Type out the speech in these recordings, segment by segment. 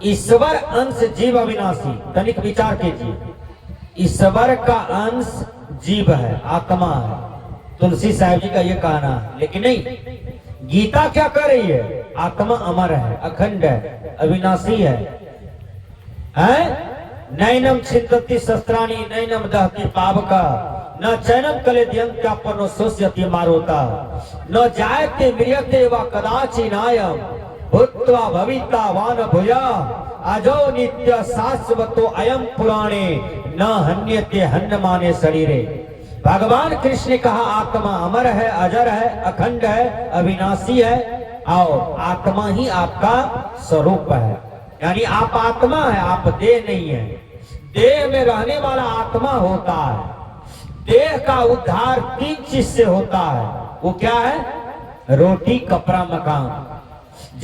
ईश्वर अंश जीव अविनाशी। तनिक विचार कीजिए, ईश्वर का अंश जीव है, आत्मा है। तुलसी साहब जी का ये कहना है, लेकिन नहीं, गीता क्या कह रही है? आत्मा अमर है, अखंड है, अविनाशी है। नैनम छिन्दति शस्त्राणि नैनम दहति पावका न चैनम कलेद्यन्त्यापनो सोष्यति मारुता न जायते म्रियते वा कदाचिनायम भूत्वा भविता वान भूया अजो नित्य शाश्वतो अयम पुराणे न हन्यते हन्यमाने शरीरे। भगवान कृष्ण ने कहा आत्मा अमर है, अजर है, अखंड है, अविनाशी है और आत्मा ही आपका स्वरूप है। यानी आप आत्मा है, आप देह नहीं है। देह में रहने वाला आत्मा होता है। देह का उद्धार 3 चीज से होता है। वो क्या है? रोटी, कपड़ा, मकान।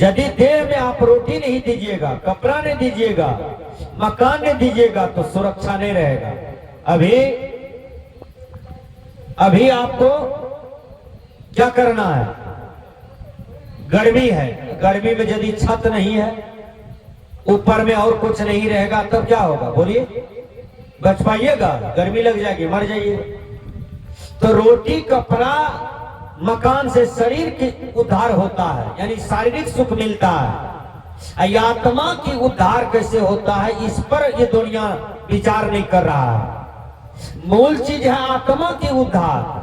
यदि देह में आप रोटी नहीं दीजिएगा, कपड़ा नहीं दीजिएगा, मकान नहीं दीजिएगा तो सुरक्षा नहीं रहेगा। अभी आपको क्या करना है? गर्मी है, गर्मी में यदि छत नहीं है, ऊपर में और कुछ नहीं रहेगा, तब क्या होगा? बोलिए, बच पाइएगा? गर्मी लग जाएगी, मर जाइए। तो रोटी, कपड़ा, मकान से शरीर की उद्धार होता है, यानी शारीरिक सुख मिलता है। आत्मा की उद्धार कैसे होता है, इस पर ये दुनिया विचार नहीं कर रहा है। मूल चीज है आत्मा की उद्धार।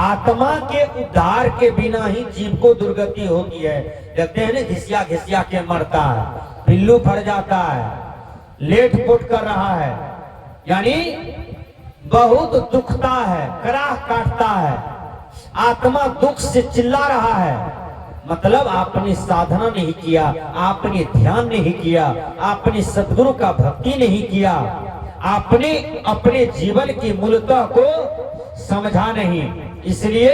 आत्मा के उद्धार के बिना ही जीव को दुर्गति होती है। देखते हैं ना, घिसिया घिसिया के मरता है, पिल्लू फट जाता है, लेट पुट कर रहा है, यानी बहुत दुखता है, कराह काटता है, आत्मा दुख से चिल्ला रहा है। मतलब आपने साधना नहीं किया, आपने ध्यान नहीं किया, आपने सद्गुरु का भक्ति नहीं किया, आपने अपने जीवन की मूलता को समझा नहीं। इसलिए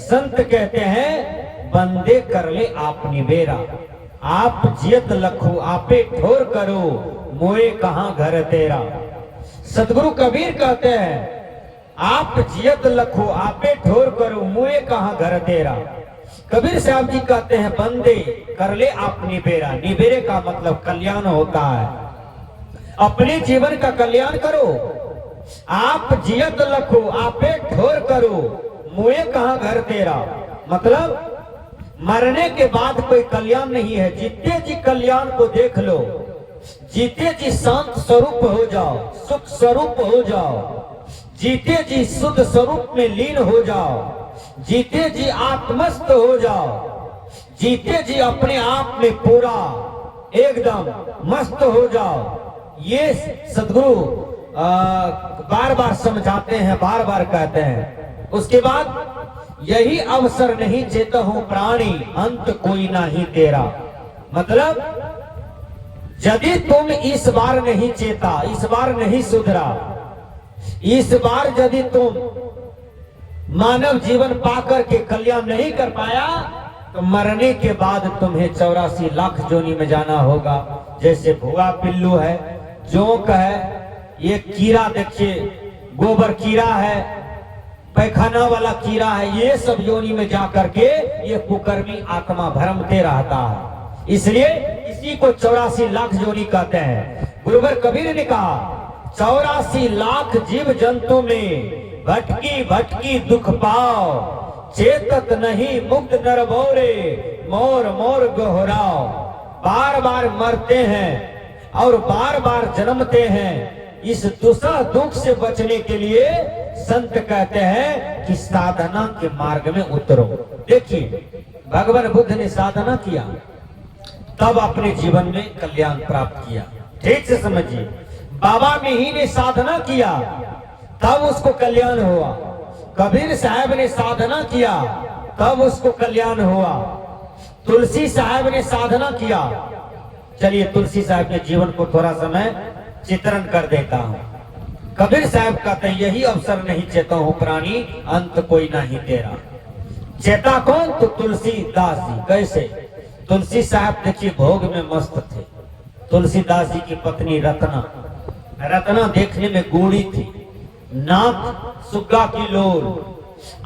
संत कहते हैं, बंदे कर ले आपनी बेरा, आप जियत लखो आपे ठोर करो, मोए कहां घर तेरा। सदगुरु कबीर कहते हैं, आप जियत लखो आपे ठोर करो, मुए कहां घर तेरा। कबीर साहब जी कहते हैं, बंदे कर ले आपनी बेरा। निबेरे का मतलब कल्याण होता है, अपने जीवन का कल्याण करो। आप जियत लखो आपे ठोर करो, मुए कहां घर तेरा। मतलब मरने के बाद कोई कल्याण नहीं है। जीते जी कल्याण को देख लो, जीते जी शांत स्वरूप हो जाओ, सुख स्वरूप हो जाओ, जीते जी शुद्ध स्वरूप में लीन हो जाओ, जीते जी आत्मस्थ हो जाओ, जीते जी अपने आप में पूरा एकदम मस्त हो जाओ। ये सदगुरु बार बार समझाते हैं, बार बार कहते हैं। उसके बाद यही अवसर नहीं चेता हूं प्राणी, अंत कोई नहीं तेरा। मतलब यदि तुम इस बार नहीं चेता, इस बार नहीं सुधरा, इस बार यदि तुम मानव जीवन पाकर के कल्याण नहीं कर पाया, तो मरने के बाद तुम्हें 84 लाख जोनी में जाना होगा। जैसे भुआ पिल्लू है, जोंक है, ये कीड़ा देखिए, गोबर कीड़ा है, पैखाना वाला कीड़ा है, ये सब योनि में जा करके ये कुकर्मी आत्मा भ्रमते रहता है। इसलिए इसी को 84 लाख जोनी कहते हैं। गुरुवर कबीर ने कहा, 84 लाख जीव जंतु में भटकी भटकी दुख पाओ, चेतत नहीं मुक्त नर बोरे, मोर मोर गोहराओ। बार बार मरते हैं और बार बार जन्मते हैं। इस दुसह दुख से बचने के लिए संत कहते हैं कि साधना के मार्ग में उतरो। देखिए, भगवान बुद्ध ने साधना किया, तब अपने जीवन में कल्याण प्राप्त किया। ठीक से समझिए, बाबा मिही ने साधना किया, तब उसको कल्याण हुआ। कबीर साहब ने साधना किया, तब उसको कल्याण हुआ। तुलसी साहब ने साधना किया। चलिए, तुलसी साहब के जीवन को थोड़ा समय चित्रण कर देता हूं। कबीर साहब कहते हैं, यही अवसर नहीं चेता हूं प्राणी, अंत कोई नहीं तेरा। चेता कौन? तो तुलसीदास जी। कैसे? तुलसी साहब देखिए भोग में मस्त थे। तुलसीदास जी की पत्नी रत्ना, रत्ना देखने में गोरी थी, नाक सुग्गा की लोल,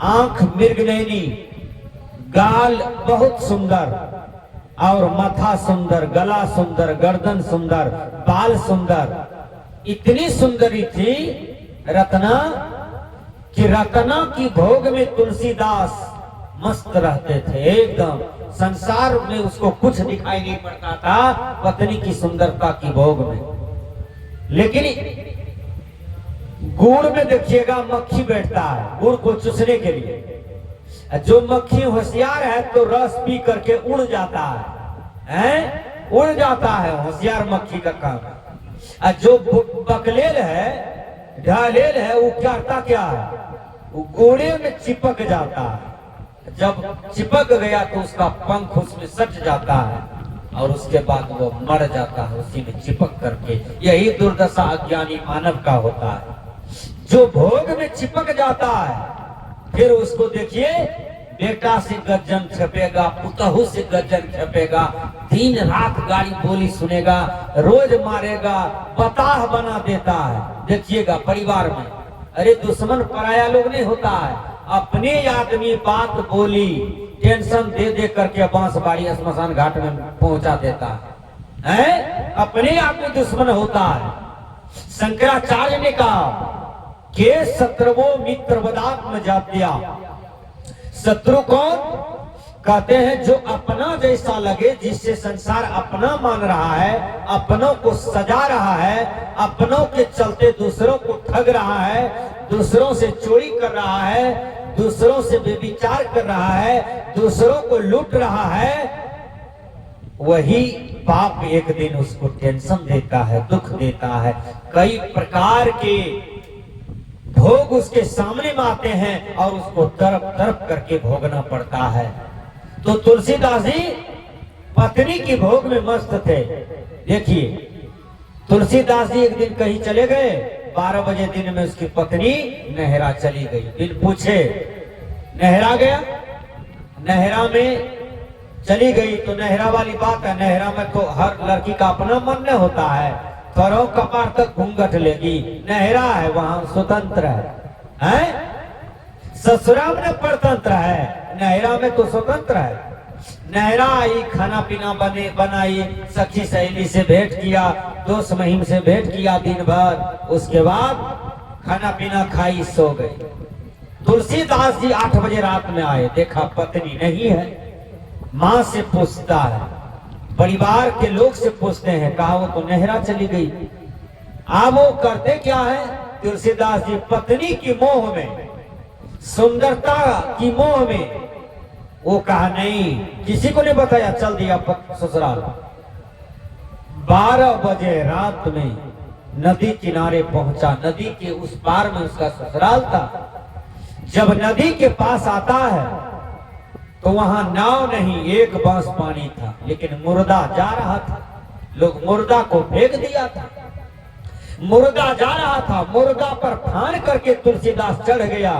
आंख मृगनयनी, गाल बहुत सुंदर, और माथा सुंदर, गला सुंदर, गर्दन सुंदर, बाल सुंदर, इतनी सुंदरी थी रत्ना कि रत्ना की भोग में तुलसीदास मस्त रहते थे एकदम। संसार में उसको कुछ दिखाई नहीं पड़ता था पत्नी की सुंदरता की भोग में। लेकिन गुड़ में देखिएगा मक्खी बैठता है गुड़ को चूसने के लिए। जो मक्खी होशियार है तो रस पी करके उड़ जाता है, उड़ जाता है होशियार मक्खी का काम। जो बकलेल है, ढालेल है, वो करता क्या है, वो गोड़े में चिपक जाता है। जब चिपक गया तो उसका पंख उसमें सट जाता है और उसके बाद वो मर जाता है उसी में चिपक करके। यही दुर्दशा अज्ञानी मानव का होता है, जो भोग में चिपक जाता है। फिर उसको देखिए, बेटा से गज्जन छपेगा, पुतहू से गज्जन छपेगा, दिन रात गाली बोली सुनेगा, रोज मारेगा, बताह बना देता है। देखिएगा परिवार में, अरे दुश्मन पराया लोग नहीं होता है, अपने आदमी बात बोली टेंशन दे दे करके बांसबाड़ी स्मशान घाट में पहुंचा देता है, अपने आदमी दुश्मन होता है। शंकराचार्य ने कहा के शत्रुवो मित्र वदात्म जात्या। शत्रु कौन? कहते हैं जो अपना जैसा लगे, जिससे संसार अपना मान रहा है, अपनों को सजा रहा है, अपनों के चलते दूसरों को ठग रहा है, दूसरों से चोरी कर रहा है, दूसरों से व्यभिचार कर रहा है, दूसरों को लूट रहा है, वही पाप एक दिन उसको टेंशन देता है, दुख देता है। कई प्रकार के भोग उसके सामने में आते हैं और उसको तरफ तरफ करके भोगना पड़ता है। तो तुलसीदास जी पत्नी की भोग में मस्त थे। देखिए तुलसीदास जी एक दिन कहीं चले गए, 12 बजे दिन में उसकी पत्नी नहरा चली गई। दिन पूछे, नहरा गया, नहरा में चली गई तो नहरा वाली बात है, नहरा में तो हर लड़की का अपना मन नहीं होता है, थोड़ा कपार तक घूंघट लेगी, नहरा है वहां स्वतंत्र है? ससुराल में परतंत्र है, नहरा में तो स्वतंत्र है। नहरा आई, खाना पीना बनाई, सखी सहेली से भेंट किया, दोस्त महिम से भेंट किया दिन भर, उसके बाद खाना पीना खाई, सो गई। तुलसीदास जी 8 बजे रात में आए, देखा पत्नी नहीं है। माँ से पूछता है, परिवार के लोग से पूछते हैं, कहा वो तो नहरा चली गई। अब वो करते क्या है तुलसीदास जी, पत्नी की मोह में, सुंदरता की मोह में, वो कहा नहीं, किसी को नहीं बताया, चल दिया ससुराल। 12 बजे रात में नदी किनारे पहुंचा, नदी के उस पार में उसका ससुराल था। जब नदी के पास आता है तो वहां नाव नहीं, एक बांस पानी था, लेकिन मुर्दा जा रहा था। लोग मुर्दा को फेंक दिया था, मुर्दा जा रहा था, मुर्दा पर फान करके तुलसीदास चढ़ गया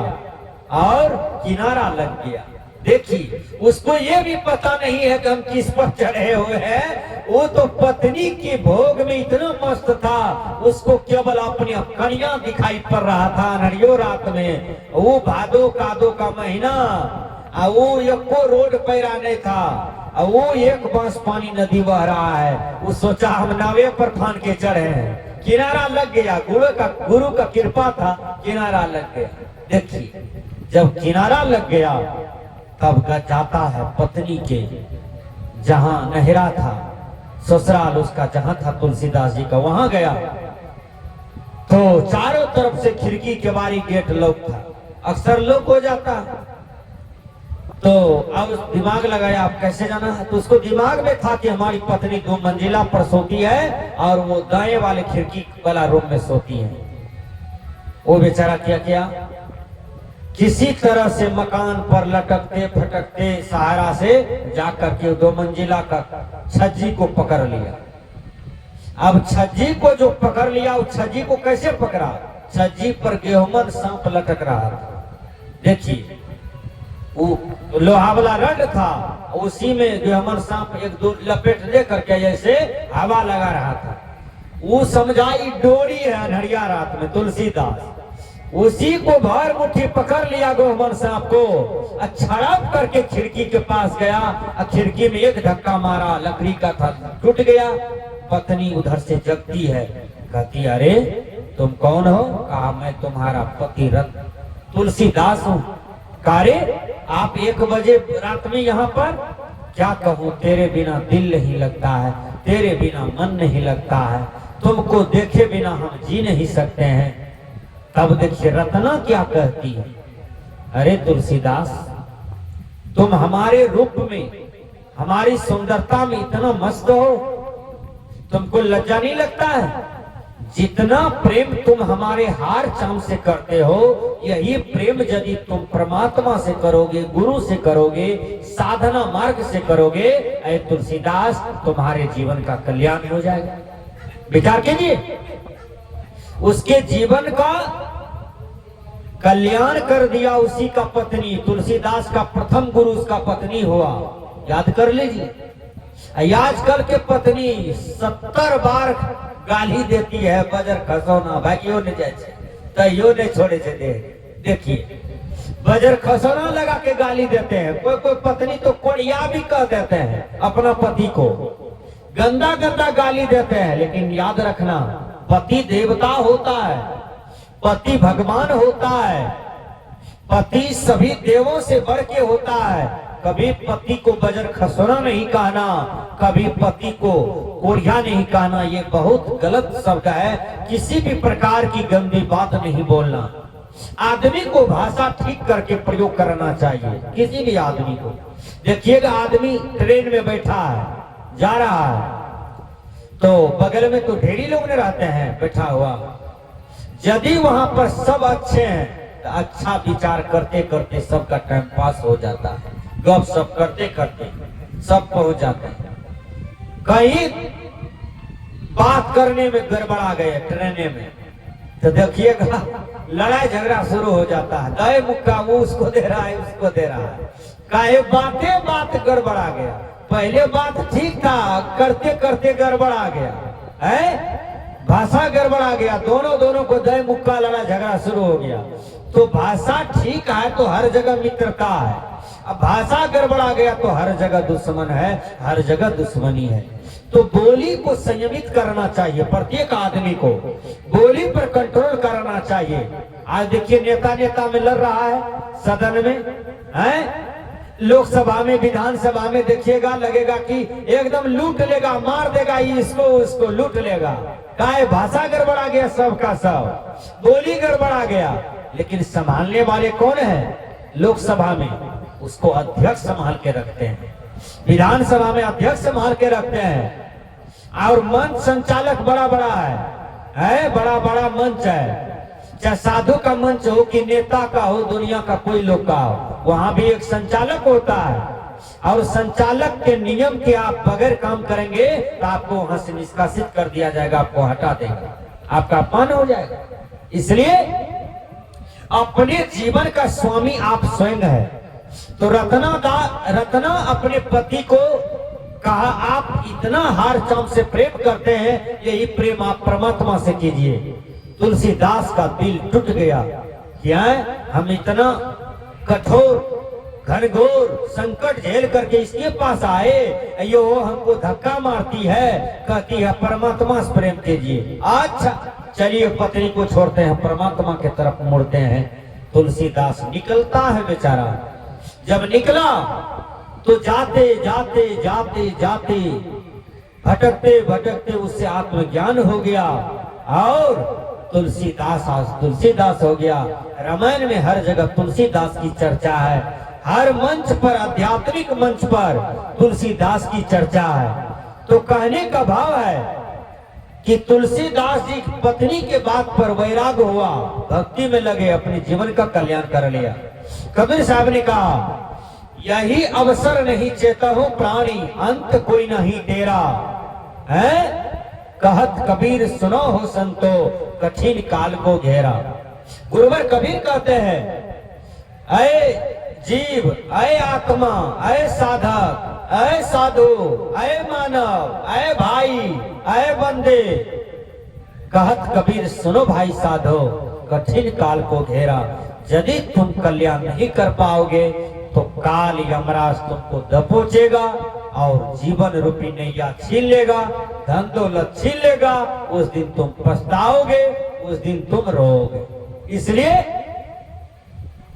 और किनारा लग गया। देखिए उसको ये भी पता नहीं है कि हम किस पर चढ़े हुए हैं, वो तो पत्नी के भोग में इतना मस्त था, उसको केवल अपनी कनिया दिखाई पड़ रहा था नरियो रात में। वो भादो कादो का महीना, वो एको रोड पैरा नहीं था, वो एक बांस पानी नदी बह रहा है। वो सोचा हम नावे पर फान के चढ़े हैं, किनारा लग गया, गुरु का कृपा था, किनारा लग गया। देखिए जब किनारा लग गया तब जाता है पत्नी के जहां नहरा था, ससुराल उसका जहां था तुलसीदास जी का, वहां गया तो चारों तरफ से खिड़की के बारी गेट लॉक था। अक्सर लॉक हो जाता है, तो अब दिमाग लगाया अब कैसे जाना है। तो उसको दिमाग में था कि हमारी पत्नी 2 मंजिला पर सोती है और वो दाएं वाले खिड़की वाला रूम में सोती है। वो बेचारा क्या किया, किसी तरह से मकान पर लटकते फटकते सहारा से जाकर के 2 मंजिला का छज्जी को पकड़ लिया। अब छज्जी को जो पकड़ लिया, उस छज्जी को कैसे पकड़ा, छज्जी पर गेहूं सांप लटक रहा था। देखिए वो लोहा वाला रड था, उसी में गेहूं सांप एक दो लपेट दे करके जैसे हवा लगा रहा था। वो समझाई डोरी है, अनहरिया रात में तुलसीदास उसी को भर मुट्ठी पकड़ लिया गोहमन सांप को, छड़प करके खिड़की के पास गया, खिड़की में एक धक्का मारा, लकड़ी का था टूट गया। पत्नी उधर से जगती है, कहती अरे तुम कौन हो? कहा मैं तुम्हारा पति रत्न तुलसीदास हूँ। कारे आप 1 बजे रात में यहाँ पर? क्या कहूँ, तेरे बिना दिल नहीं लगता है, तेरे बिना मन नहीं लगता है, तुमको देखे बिना हम जी नहीं सकते हैं। तब देखिए रत्ना क्या कहती है, अरे तुलसीदास तुम हमारे रूप में, हमारी सुंदरता में इतना मस्त हो, तुमको लज्जा नहीं लगता है? जितना प्रेम तुम हमारे हार चाम से करते हो, यही प्रेम यदि तुम परमात्मा से करोगे, गुरु से करोगे, साधना मार्ग से करोगे, ऐ तुलसीदास तुम्हारे जीवन का कल्याण हो जाएगा। विचार कीजिए, उसके जीवन का कल्याण कर दिया उसी का पत्नी। तुलसीदास का प्रथम गुरु उसका पत्नी हुआ, याद कर लीजिए। आजकल के पत्नी 70 बार गाली देती है, बजर खसौना भाइयों ने जैसे तैयो ने छोड़े से दे। देखिए बजर खसौना लगा के गाली देते हैं। कोई कोई पत्नी तो कोड़िया भी कह देते हैं अपना पति को, गंदा गंदा गाली देते हैं। लेकिन याद रखना, पति देवता होता है, पति भगवान होता है, पति सभी देवों से बढ़ के होता है। कभी पति को बजर खसौना नहीं कहना, कभी पति को कोढ़िया नहीं कहना, ये बहुत गलत शब्द है। किसी भी प्रकार की गंदी बात नहीं बोलना। आदमी को भाषा ठीक करके प्रयोग करना चाहिए, किसी भी आदमी को। देखिएगा आदमी ट्रेन में बैठा है, जा रहा है, तो बगल में तो ढेरी लोग ने रहते हैं बैठा हुआ। यदि वहां पर सब अच्छे हैं तो अच्छा विचार करते करते सबका टाइम पास हो जाता है, गप सप करते करते सब पहुंच जाते हैं। कहीं बात करने में गड़बड़ा गए ट्रेने में, तो देखिएगा लड़ाई झगड़ा शुरू हो जाता है। दाएं मुक्का वो उसको दे रहा है, उसको दे रहा है। काहे बात गड़बड़ा गया। पहले बात ठीक था, करते करते गड़बड़ा गया है, भाषा गड़बड़ा गया, दोनों को दाएं मुक्का लड़ा झगड़ा शुरू हो गया। तो भाषा ठीक है तो हर जगह मित्रता है, अब भाषा गड़बड़ा गया तो हर जगह दुश्मन है, हर जगह दुश्मनी है। तो बोली को संयमित करना चाहिए, प्रत्येक आदमी को बोली पर कंट्रोल करना चाहिए। आज देखिए नेता में लड़ रहा है, सदन में है, लोकसभा में, विधानसभा में, देखिएगा लगेगा कि एकदम लूट लेगा, मार देगा, इसको उसको लूट लेगा। काहे भाषा गड़बड़ा गया, सबका सब बोली गड़बड़ा गया। लेकिन संभालने वाले कौन है? लोकसभा में उसको अध्यक्ष संभाल के रखते हैं, विधानसभा में अध्यक्ष संभाल के रखते हैं, और मंच संचालक बड़ा बड़ा है, बड़ा बड़ा मंच है। चाहे साधु का मंच हो कि नेता का हो, दुनिया का कोई लोग का हो, वहां भी एक संचालक होता है। और संचालक के नियम के आप बगैर काम करेंगे तो आपको वहां से निष्कासित कर दिया जाएगा, आपको हटा देगा, आपका अपमान हो जाएगा। इसलिए अपने जीवन का स्वामी आप स्वयं है। तो रत्ना अपने पति को कहा, आप इतना हार चाम से प्रेम करते हैं, यही प्रेम आप परमात्मा से कीजिए। तुलसीदास का दिल टूट गया। क्या है, हम इतना कठोर घनघोर संकट झेल करके इसके पास आए, यो हमको धक्का मारती है, कहती है परमात्मा से प्रेम कीजिए। अच्छा चलिए पत्नी को छोड़ते हैं, परमात्मा के तरफ मुड़ते हैं। तुलसीदास निकलता है बेचारा। जब निकला तो जाते जाते जाते जाते भटकते भटकते उससे आत्मज्ञान हो गया और तुलसीदास हो गया। रामायण में हर जगह तुलसीदास की चर्चा है, हर मंच पर, आध्यात्मिक मंच पर तुलसीदास की चर्चा है। तो कहने का भाव है कि तुलसीदास जी पत्नी के बात पर वैराग हुआ, भक्ति में लगे, अपने जीवन का कल्याण कर लिया। कबीर साहब ने कहा, यही अवसर नहीं चेता हो प्राणी, अंत कोई नहीं तेरा है। कहत कबीर सुनो हो संतो, कठिन काल को घेरा। गुरुवर कबीर कहते हैं, ऐ जीव, ऐ आत्मा, ऐ साधक, ऐ साधु, ऐ मानव, ऐ भाई, ऐ बंदे, कहत कबीर सुनो भाई साधो, कठिन काल को घेरा। यदि तुम कल्याण नहीं कर पाओगे तो काल यमराज तुमको दबोचेगा और जीवन रूपी नैया छीन लेगा, धन दौलत छीन लेगा। उस दिन तुम पछताओगे, उस दिन तुम रोओगे। इसलिए